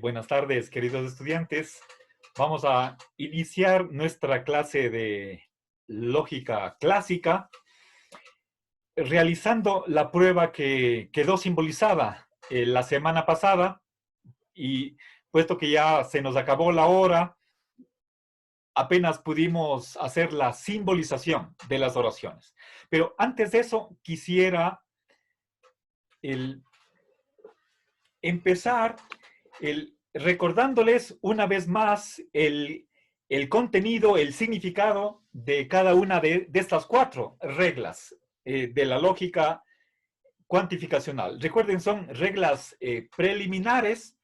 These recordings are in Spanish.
Buenas tardes, queridos estudiantes. Vamos a iniciar nuestra clase de lógica clásica realizando la prueba que quedó simbolizada la semana pasada y puesto que ya se nos acabó la hora, apenas pudimos hacer la simbolización de las oraciones. Pero antes de eso, quisiera empezar recordándoles una vez más el contenido, el significado de cada una de estas cuatro reglas de la lógica cuantificacional. Recuerden, son reglas preliminares,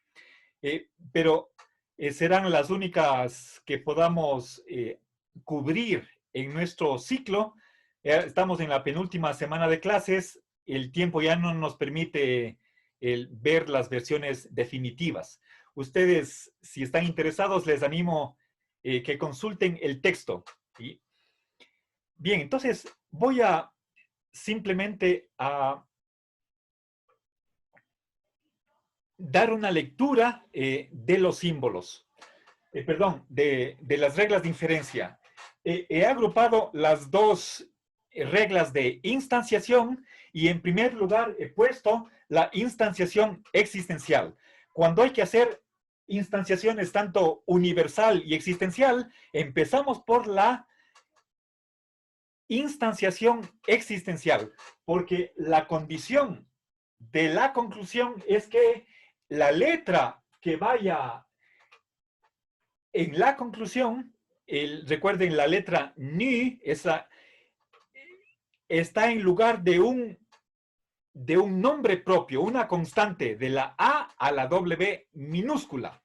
pero serán las únicas que podamos cubrir en nuestro ciclo. Estamos en la penúltima semana de clases, el tiempo ya no nos permite ver las versiones definitivas. Ustedes, si están interesados, les animo que consulten el texto. ¿Sí? Bien, entonces voy a simplemente a dar una lectura de los símbolos, de las reglas de inferencia. He agrupado las dos reglas de instanciación y en primer lugar he puesto la instanciación existencial. Cuando hay que hacer instanciaciones tanto universal y existencial, empezamos por la instanciación existencial, porque la condición de la conclusión es que la letra que vaya en la conclusión, recuerden la letra ni, esa está en lugar de un nombre propio, una constante, de la A a la W minúscula.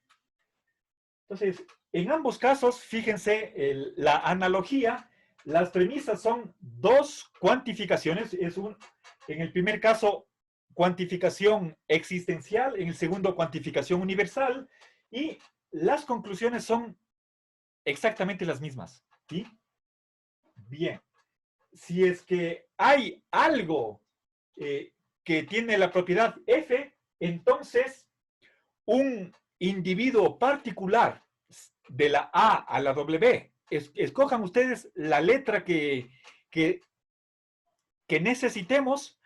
Entonces, en ambos casos, fíjense la analogía, las premisas son dos cuantificaciones, en el primer caso, cuantificación existencial, en el segundo, cuantificación universal, y las conclusiones son exactamente las mismas. ¿Sí? Bien. Si es que hay algo que tiene la propiedad F, entonces un individuo particular de la A a la W, escojan ustedes la letra que necesitemos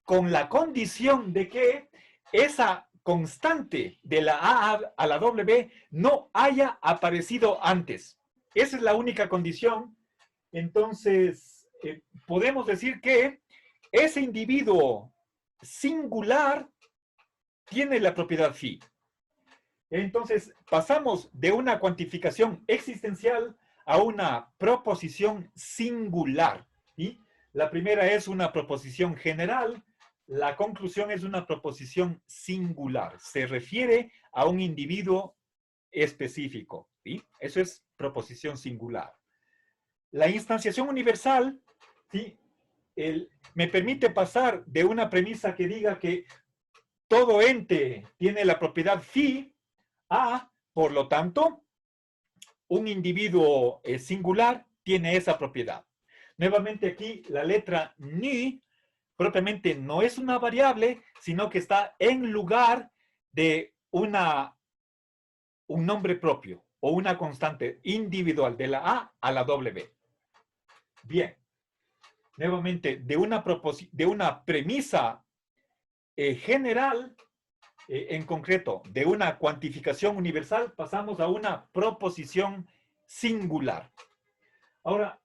con la condición de que esa constante de la A a la W no haya aparecido antes. Esa es la única condición. Entonces, podemos decir que ese individuo singular tiene la propiedad phi. Entonces, pasamos de una cuantificación existencial a una proposición singular. ¿Sí? La primera es una proposición general, la conclusión es una proposición singular. Se refiere a un individuo específico. ¿Sí? Eso es proposición singular. La instanciación universal, ¿sí? Me permite pasar de una premisa que diga que todo ente tiene la propiedad phi a, por lo tanto, un individuo singular tiene esa propiedad. Nuevamente aquí la letra ni propiamente no es una variable, sino que está en lugar de un nombre propio o una constante individual de la A a la W. Bien, nuevamente, de una premisa general, en concreto, de una cuantificación universal, pasamos a una proposición singular. Ahora,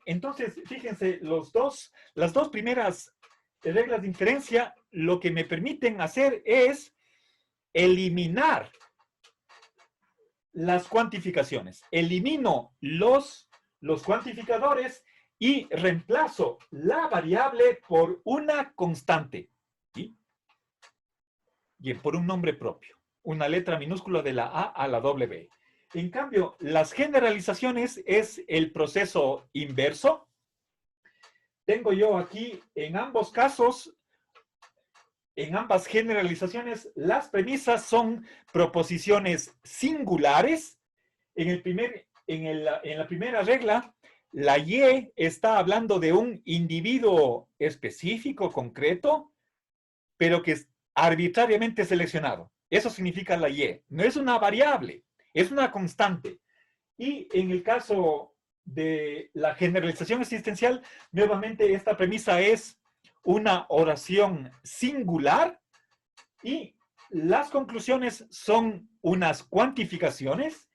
entonces, fíjense, las dos primeras reglas de inferencia, lo que me permiten hacer es eliminar las cuantificaciones. Elimino los cuantificadores y reemplazo la variable por una constante. ¿Sí? Bien, por un nombre propio. Una letra minúscula de la A a la W. En cambio, las generalizaciones es el proceso inverso. Tengo yo aquí, en ambos casos, en ambas generalizaciones, las premisas son proposiciones singulares. En la primera regla, la Y está hablando de un individuo específico, concreto, pero que es arbitrariamente seleccionado. Eso significa la Y. No es una variable, es una constante. Y en el caso de la generalización existencial, nuevamente esta premisa es una oración singular y las conclusiones son unas cuantificaciones.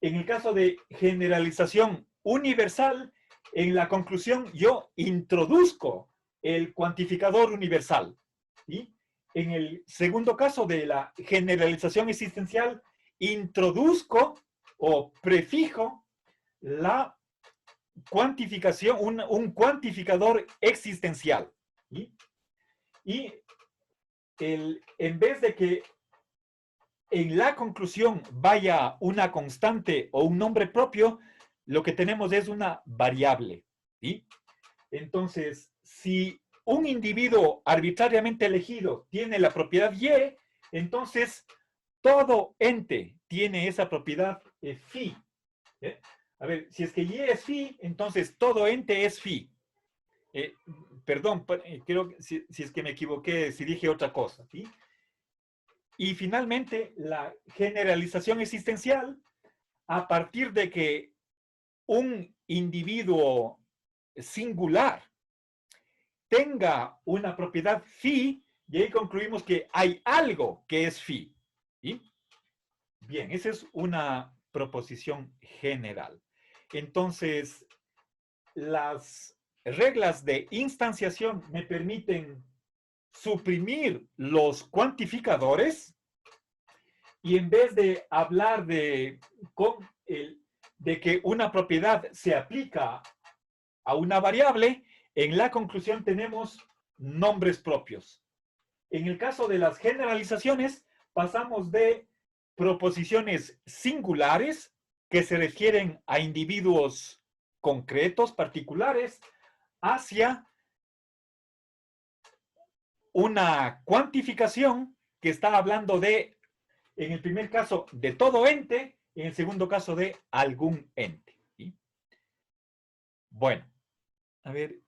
En el caso de generalización universal, en la conclusión yo introduzco el cuantificador universal. ¿Sí? En el segundo caso de la generalización existencial, introduzco o prefijo la cuantificación, un cuantificador existencial. ¿Sí? Y en vez de que en la conclusión vaya una constante o un nombre propio, lo que tenemos es una variable. ¿Sí? Entonces, si un individuo arbitrariamente elegido tiene la propiedad Y, entonces todo ente tiene esa propiedad phi. ¿Eh? A ver, si es que Y es phi, entonces todo ente es phi. Perdón, creo que si es que me equivoqué, si dije otra cosa. ¿Sí? Y finalmente, la generalización existencial, a partir de que un individuo singular tenga una propiedad phi, y ahí concluimos que hay algo que es phi. ¿Sí? Bien, esa es una proposición general. Entonces, las reglas de instanciación me permiten suprimir los cuantificadores y en vez de hablar de que una propiedad se aplica a una variable, en la conclusión tenemos nombres propios. En el caso de las generalizaciones, pasamos de proposiciones singulares que se refieren a individuos concretos, particulares, hacia una cuantificación que está hablando de, en el primer caso, de todo ente, en el segundo caso, de algún ente. ¿Sí? Bueno, a ver,